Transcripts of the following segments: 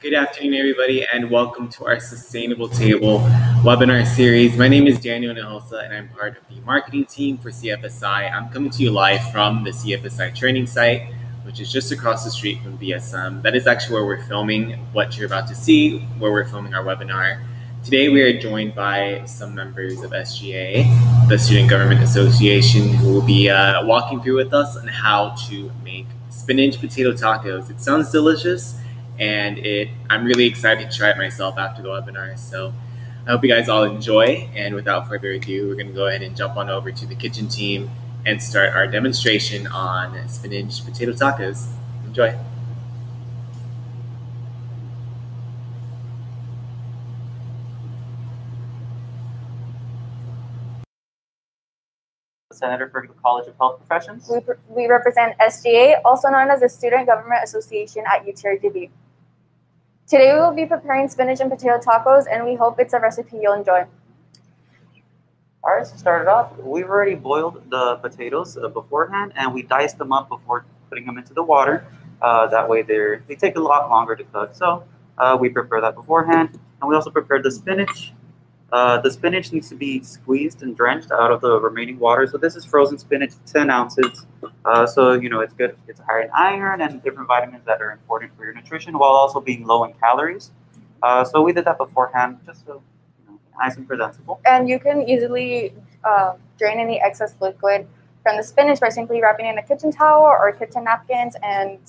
Good afternoon, everybody, and welcome to our Sustainable Table webinar series. My name is Daniel Nahosa, and I'm part of the marketing team for CFSI. I'm coming to you live from the CFSI training site, which is just across the street from BSM. That is actually where we're filming what you're about to see, where we're filming our webinar. Today, we are joined by some members of SGA, the Student Government Association, who will be walking through with us on how to make spinach potato tacos. It sounds delicious. And I'm really excited to try it myself after the webinar. So I hope you guys all enjoy. And without further ado, we're going to go ahead and jump on over to the kitchen team and start our demonstration on spinach potato tacos. Enjoy. Senator for the College of Health Professions. We represent SGA, also known as the Student Government Association at UTRGV. Today we will be preparing spinach and potato tacos, and we hope it's a recipe you'll enjoy. All right, so to start it off, we've already boiled the potatoes beforehand, and we diced them up before putting them into the water. That way they take a lot longer to cook. So we prepare that beforehand, and we also prepared the spinach. The spinach needs to be squeezed and drenched out of the remaining water. So this is frozen spinach, 10 ounces. So, it's good. It's high in iron and different vitamins that are important for your nutrition while also being low in calories. So we did that beforehand just so nice and presentable. And you can easily drain any excess liquid from the spinach by simply wrapping it in a kitchen towel or kitchen napkins and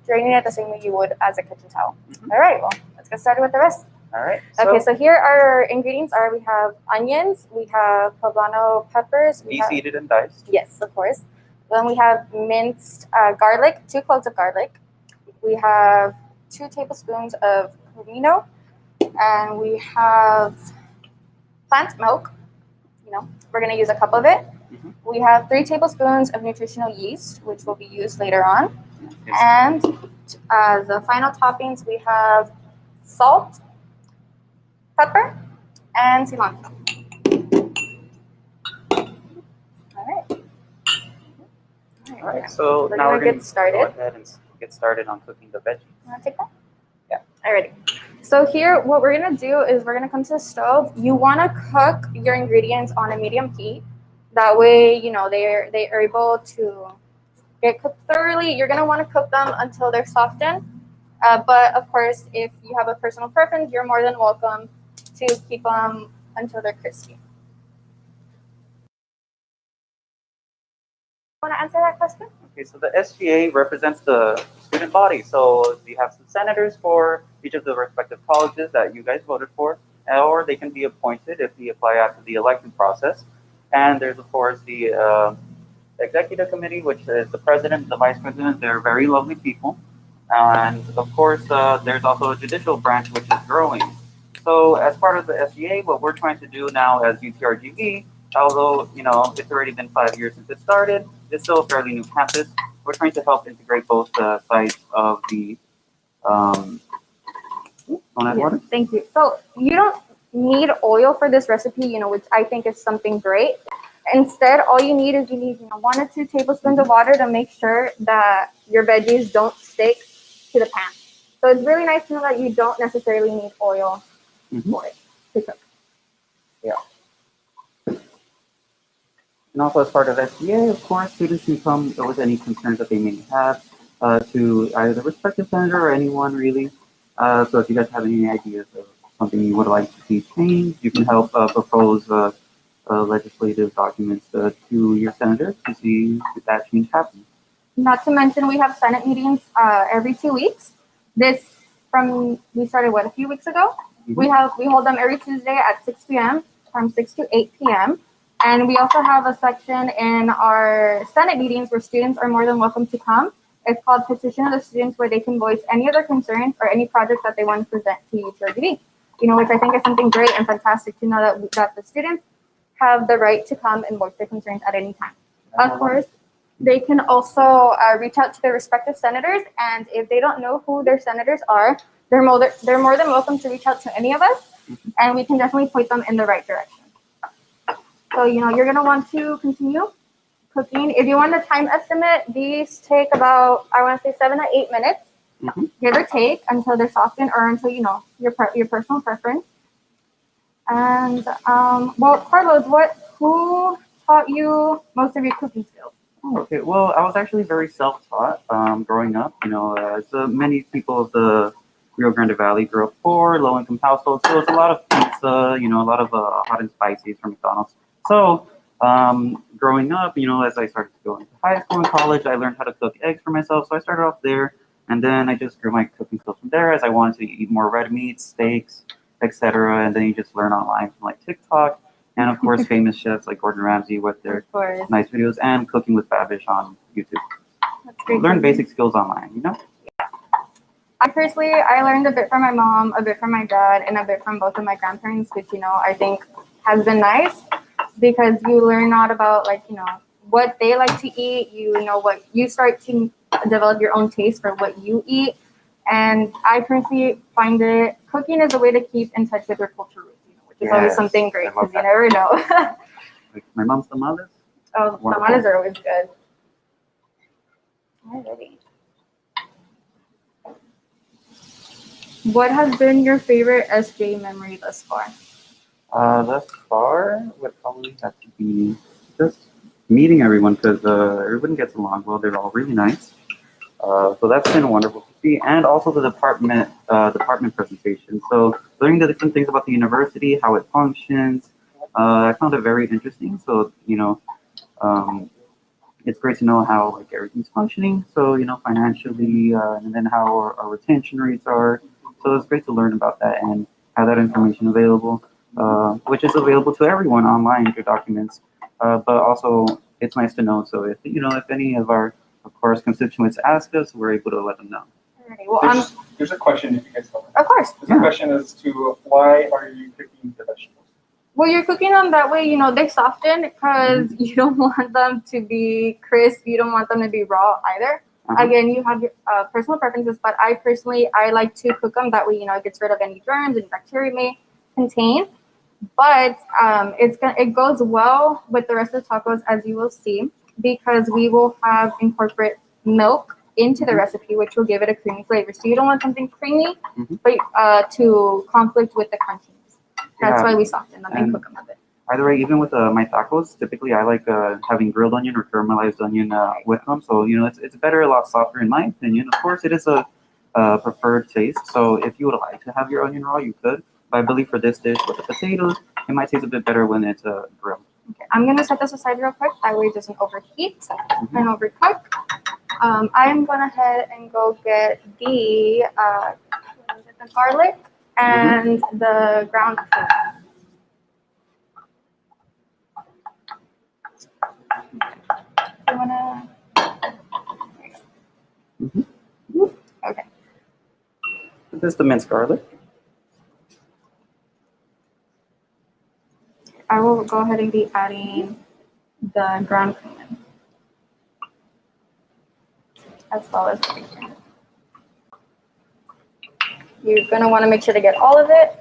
draining it the same way you would as a kitchen towel. Mm-hmm. All right, well, let's get started with the rest. All right. Okay, so here our ingredients are: we have onions, we have poblano peppers. Seeded and diced. Yes, of course. Then we have minced garlic, 2 cloves of garlic. We have 2 tablespoons of comino, and we have plant milk. We're going to use a cup of it. Mm-hmm. We have 3 tablespoons of nutritional yeast, which will be used later on. Yes. And the final toppings, we have salt, pepper, and cilantro. All right, so now we're going to go ahead and get started on cooking the veggies. You want to take that? Yeah. Alrighty. So here, what we're going to do is we're going to come to the stove. You want to cook your ingredients on a medium heat. That way, they are able to get cooked thoroughly. You're going to want to cook them until they're softened. But of course, if you have a personal preference, you're more than welcome to keep them until they're crispy. Want to answer that question? Okay, so the SGA represents the student body. So you have some senators for each of the respective colleges that you guys voted for, or they can be appointed if we apply after the election process. And there's, of course, the executive committee, which is the president, the vice president. They're very lovely people. And, of course, there's also a judicial branch, which is growing. So as part of the SGA, what we're trying to do now as UTRGV, although, it's already been 5 years since it started, it's still a fairly new campus. We're trying to help integrate both sides of the water. Thank you. So you don't need oil for this recipe, which I think is something great. Instead, all you need is 1 or 2 tablespoons of water to make sure that your veggies don't stick to the pan. So it's really nice to know that you don't necessarily need oil for it to cook. Yeah. And also as part of SBA, of course, students can come with any concerns that they may have to either the respective senator or anyone really. So if you guys have any ideas of something you would like to see changed, you can help propose legislative documents to your senator to see if that change happens. Not to mention, we have Senate meetings every 2 weeks. We started a few weeks ago. Mm-hmm. We hold them every Tuesday at 6 p.m. from 6 to 8 p.m. And we also have a section in our Senate meetings where students are more than welcome to come. It's called Petition of the Students, where they can voice any of their concerns or any project that they want to present to UTRGV. Which I think is something great and fantastic to know that the students have the right to come and voice their concerns at any time. Of course, they can also reach out to their respective senators, and if they don't know who their senators are, they're more than welcome to reach out to any of us, and we can definitely point them in the right direction. So, you're going to want to continue cooking. If you want a time estimate, these take about, I want to say 7 to 8 minutes. give or take, until they're softened or until your personal preference. And well, Carlos, who taught you most of your cooking skills? Oh, okay. Well, I was actually very self-taught growing up. As many people of the Rio Grande Valley grew up poor, low-income households, so it was a lot of pizza, a lot of hot and spicy from McDonald's. So growing up, as I started to go into high school and college, I learned how to cook eggs for myself. So I started off there, and then I just grew my cooking skills from there as I wanted to eat more red meats, steaks, etc. And then you just learn online from like TikTok. And of course, famous chefs like Gordon Ramsay with their nice videos, and Cooking with Babish on YouTube. That's great. Learn basic skills online, I learned a bit from my mom, a bit from my dad, and a bit from both of my grandparents, which I think has been nice because you learn out about what they like to eat. What you start to develop your own taste for what you eat. And I personally find cooking is a way to keep in touch with your culture roots. It's always something great because you never know. Like my mom's tamales. Oh, tamales are always good. Alrighty. What has been your favorite SJ memory thus far? Thus far would probably have to be just meeting everyone because everyone gets along well. They're all really nice. So that's been wonderful to see, and also the department presentation. So learning the different things about the university, how it functions, I found it very interesting. So it's great to know how everything's functioning. So financially, and then how our retention rates are. So it's great to learn about that and have that information available, which is available to everyone online through documents. But also it's nice to know. So if any of our course constituents ask us, we're able to let them know. Alrighty. Well, there's a question if you guys don't. Of course. There's a question as to why are you cooking the vegetables? Well, you're cooking them that way, they soften because you don't want them to be crisp. You don't want them to be raw either. Again, you have your personal preferences, but I like to cook them that way, it gets rid of any germs and bacteria may contain. But it goes well with the rest of the tacos, as you will see, because we will incorporate milk into the recipe, which will give it a creamy flavor. So you don't want something creamy, but to conflict with the crunchiness. That's why we soften them and cook them a bit. Either way, even with my tacos, typically I like having grilled onion or caramelized onion with them. So it's better, a lot softer in my opinion. Of course, it is a preferred taste. So if you would like to have your onion raw, you could. But I believe for this dish with the potatoes, it might taste a bit better when it's grilled. Okay, I'm gonna set this aside real quick. That way it doesn't overheat and overcook. I'm gonna head and go get the garlic and the ground cumin. You wanna? Okay. This is the minced garlic. I will go ahead and be adding the ground cumin as well as the bacon. You're gonna want to make sure to get all of it,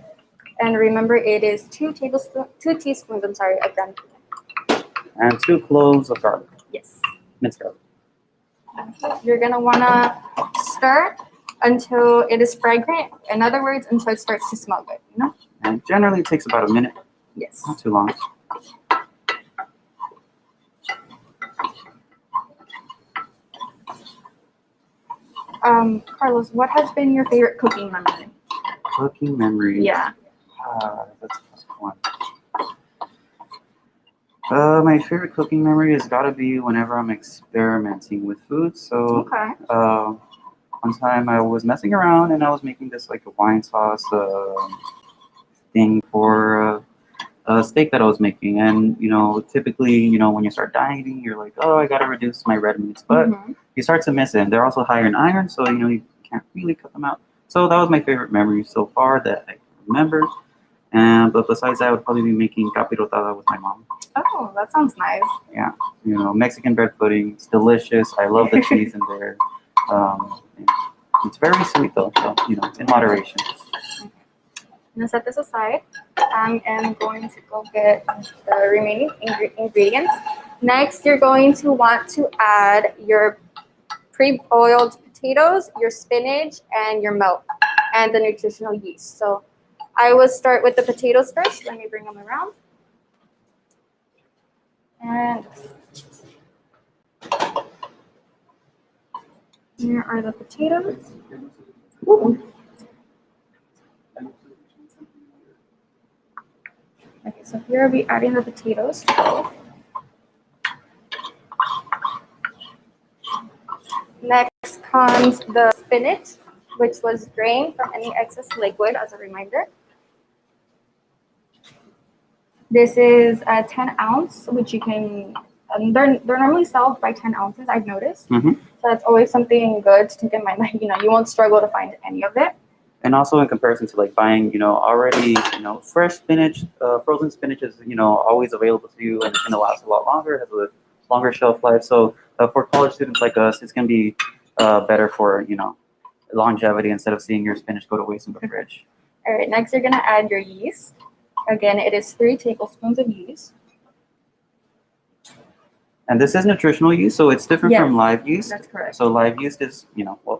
and remember it is 2 teaspoons of ground cumin. And 2 cloves of garlic. Yes. Minced garlic. You're gonna want to stir until it is fragrant. In other words, until it starts to smell good. And generally it takes about a minute. Yes. Not too long. Carlos, what has been your favorite cooking memory? Cooking memory. Yeah. That's a tough one. My favorite cooking memory has got to be whenever I'm experimenting with food. So, one time I was messing around and I was making this a wine sauce thing for a steak that I was making. And typically, when you start dieting, you're like, oh, I got to reduce my red meats, but you start to miss it. And they're also higher in iron, so you can't really cut them out. So that was my favorite memory so far that I can remember. But besides that, I would probably be making capirotada with my mom. Oh, that sounds nice. Yeah, Mexican bread pudding. It's delicious. I love the cheese in there. It's very sweet though, so in moderation. I'm gonna set this aside. I am going to go get the remaining ingredients. Next, you're going to want to add your pre-boiled potatoes, your spinach, and your milk, and the nutritional yeast. So I will start with the potatoes first. Let me bring them around. And here are the potatoes. Ooh. Okay, so here I'll be adding the potatoes. Next comes the spinach, which was drained from any excess liquid, as a reminder. This is a 10 ounce, which you can, they're normally sold by 10 ounces, I've noticed. So that's always something good to take in mind, that, you won't struggle to find any of it. And also in comparison to like buying, already, fresh spinach, frozen spinach is, always available to you and it's going to last a lot longer, has a longer shelf life. So for college students like us, it's going to be better for, longevity instead of seeing your spinach go to waste in the fridge. All right, next you're going to add your yeast. Again, it is 3 tablespoons of yeast. And this is nutritional yeast, so it's different from live yeast. That's correct. So live yeast is,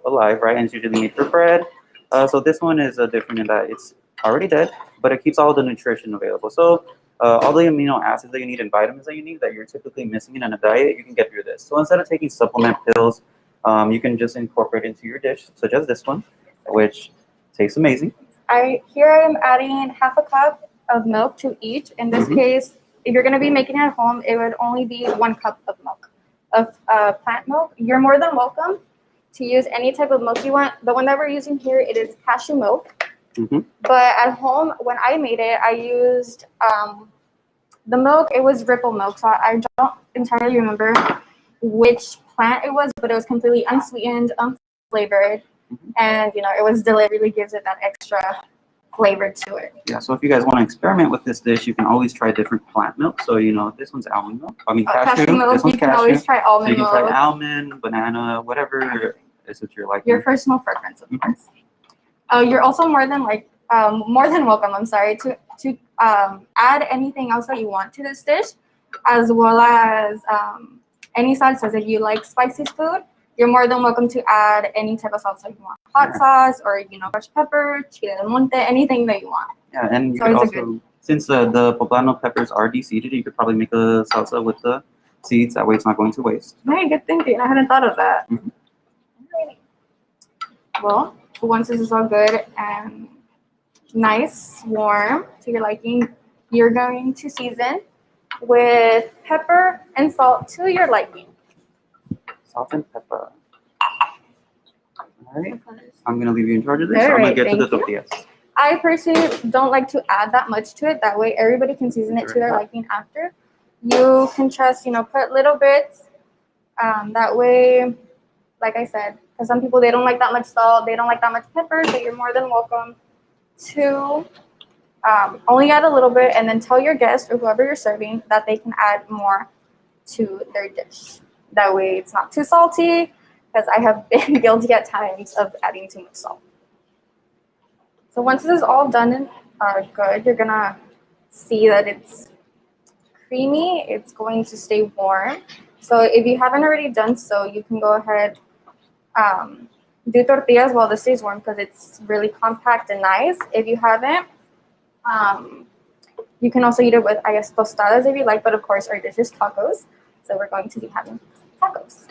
alive, right? And it's usually made for bread. So this one is different in that it's already dead, but it keeps all the nutrition available. So all the amino acids that you need and vitamins that you need that you're typically missing in a diet, you can get through this. So instead of taking supplement pills, you can just incorporate into your dish, such as this one, which tastes amazing. Here I am adding half a cup of milk to each. In this case, if you're going to be making it at home, it would only be 1 cup of milk, of plant milk. You're more than welcome to use any type of milk you want. The one that we're using here, it is cashew milk. But at home, when I made it, I used the milk. It was Ripple milk, so I don't entirely remember which plant it was, but it was completely unsweetened, unflavored, and it was delicious. It really gives it that extra flavor to it. Yeah, so if you guys want to experiment with this dish, you can always try different plant milk. So, this one's almond milk. I mean, cashew milk. This one's you can always try almond milk. So you can try almond, banana, whatever is what you're liking. Your personal preference, of course. You're also more than welcome. I'm sorry, to add anything else that you want to this dish, as well as any salsas. If you like spicy food, you're more than welcome to add any type of salsa you want. Hot sauce or, fresh pepper, chile del monte, anything that you want. Yeah, and you could also, since the poblano peppers are de-seeded, you could probably make a salsa with the seeds. That way it's not going to waste. Hey, good thinking. I hadn't thought of that. Well, once this is all good and nice, warm to your liking, you're going to season with pepper and salt to your liking. Salt and pepper. All right. I'm going to leave you in charge of this. All I'm going right, to get to the tortillas. I personally don't like to add that much to it. That way everybody can season it to their liking after. You can just, put little bits. That way, like I said, because some people, they don't like that much salt. They don't like that much pepper. So you're more than welcome to only add a little bit, and then tell your guest or whoever you're serving that they can add more to their dish. That way it's not too salty, because I have been guilty at times of adding too much salt. So once this is all done and good, you're going to see that it's creamy. It's going to stay warm. So if you haven't already done so, you can go ahead, do tortillas while this stays warm, because it's really compact and nice. If you haven't, you can also eat it with, I guess, tostadas if you like, but of course our dish is tacos. So we're going to be having tacos.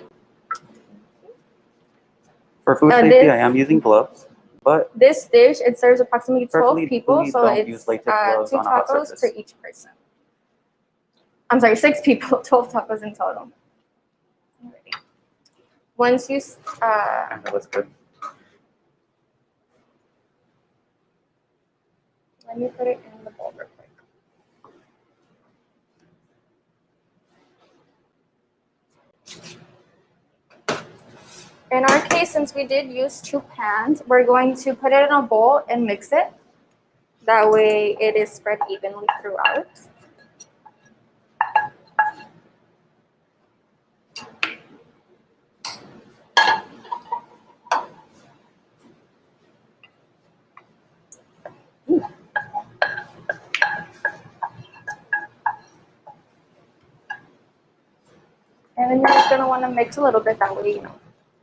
For food safety, I am using gloves, but this dish, it serves approximately 12 people, so don't it's use 2 tacos for each person. I'm sorry, 6 people, 12 tacos in total. Alrighty. Once you, I know that's good. let me put it in the bowl real quick. In our case, since we did use 2 pans, we're going to put it in a bowl and mix it. That way it is spread evenly throughout. And then you're just going to want to mix a little bit. That way,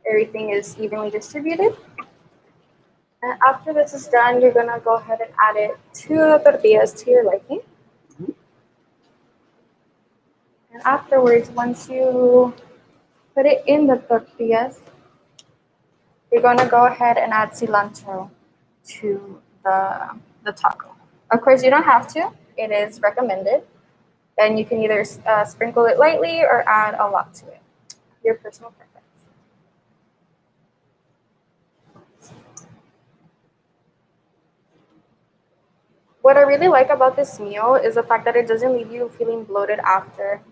everything is evenly distributed. And after this is done, you're gonna go ahead and add it to the tortillas to your liking. And afterwards, once you put it in the tortillas, you're gonna go ahead and add cilantro to the taco. Of course, you don't have to. It is recommended. And you can either sprinkle it lightly or add a lot to it. Your personal preference. What I really like about this meal is the fact that it doesn't leave you feeling bloated after.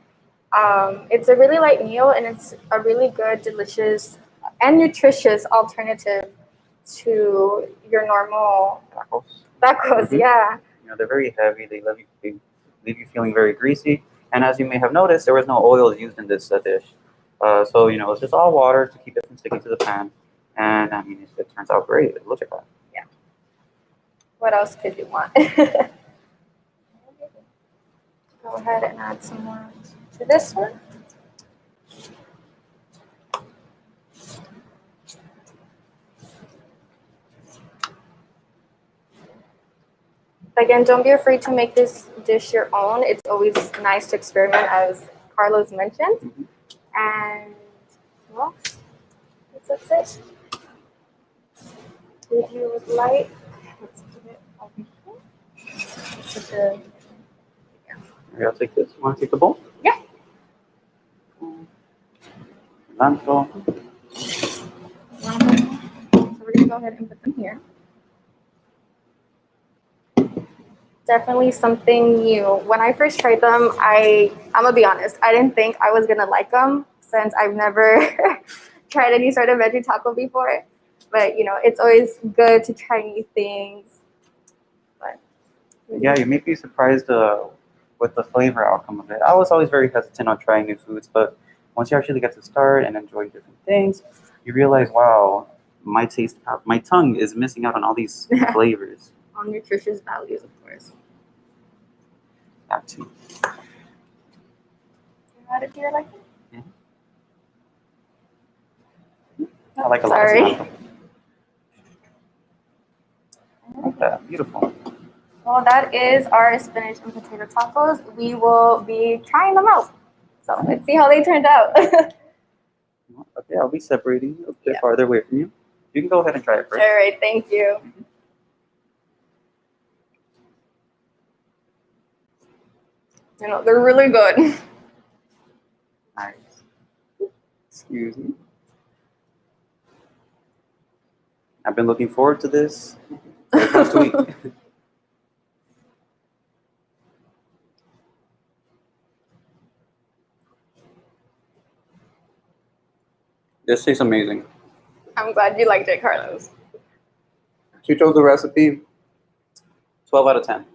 It's a really light meal, and it's a really good, delicious, and nutritious alternative to your normal tacos. Yeah. You know, they're very heavy. They leave you feeling very greasy. And as you may have noticed, there was no oils used in this dish. So, you know, it's just all water to keep it from sticking to the pan. And I mean, it turns out great. Look at that. Yeah. What else could you want? Go ahead and add some more to this one. Again, don't be afraid to make this dish your own. It's always nice to experiment, as Carlos mentioned. And, well, that's it. If you would like, let's put it over here. Maybe I'll take this. You want to take the bowl? Yeah. Cilantro. So we're going to go ahead and put them here. Definitely something new. When I first tried them, I'm gonna be honest, I didn't think I was gonna like them since I've never tried any sort of veggie taco before. But you know, it's always good to try new things. But Yeah, you may be surprised with the flavor outcome of it. I was always very hesitant on trying new foods, but once you actually get to start and enjoy different things, you realize, wow, my tongue is missing out on all these flavors. on nutritious values, of course. Have to. You add it to your liking? I like a lot of cilantro. Like that. Beautiful. Well, that is our spinach and potato tacos. We will be trying them out. So let's see how they turned out. Okay, I'll be separating a bit farther away from you. You can go ahead and try it first. All right, thank you. You know, they're really good. Nice. Excuse me. I've been looking forward to this for the past week. This tastes amazing. I'm glad you liked it, Carlos. She chose the recipe. 12 out of 10.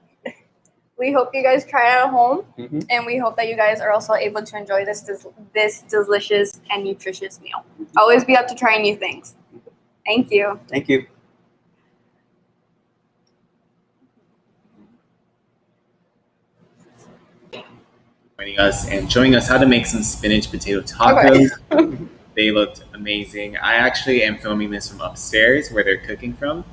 We hope you guys try it at home, and we hope that you guys are also able to enjoy this delicious and nutritious meal. Always be up to trying new things. Thank you. Thank you. Joining us and showing us how to make some spinach potato tacos. Okay. They looked amazing. I actually am filming this from upstairs where they're cooking from,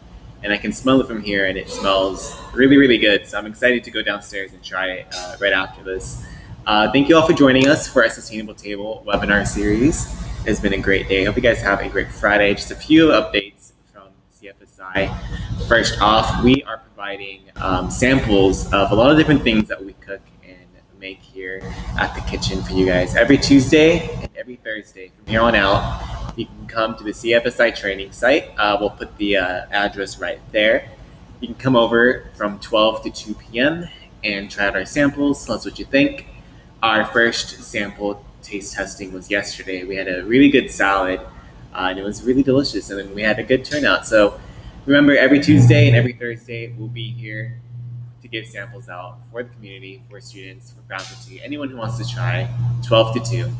and I can smell it from here, and it smells really, really good. So I'm excited to go downstairs and try it right after this. Thank you all for joining us for our Sustainable Table webinar series. It's been a great day. I hope you guys have a great Friday. Just a few updates from CFSI. First off, we are providing samples of a lot of different things that we cook and make here at the kitchen for you guys. Every Tuesday and every Thursday from here on out, you can come to the CFSI training site. We'll put the address right there. You can come over from 12 to 2 p.m. and try out our samples. Tell us what you think. Our first sample taste testing was yesterday. We had a really good salad, and it was really delicious, and we had a good turnout. So remember, every Tuesday and every Thursday, we'll be here to give samples out for the community, for students, for faculty, anyone who wants to try, 12 to 2.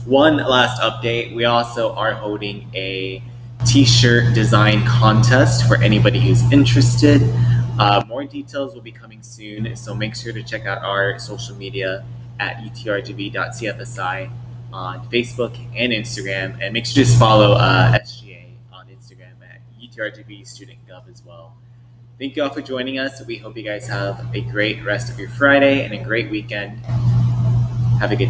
One last update, we also are holding a t-shirt design contest for anybody who's interested. More details will be coming soon, so make sure to check out our social media at utrgv.cfsi on Facebook and Instagram. And make sure to just follow SGA on Instagram at UTRGV Student Gov as well. Thank you all for joining us. We hope you guys have a great rest of your Friday and a great weekend. Have a good day.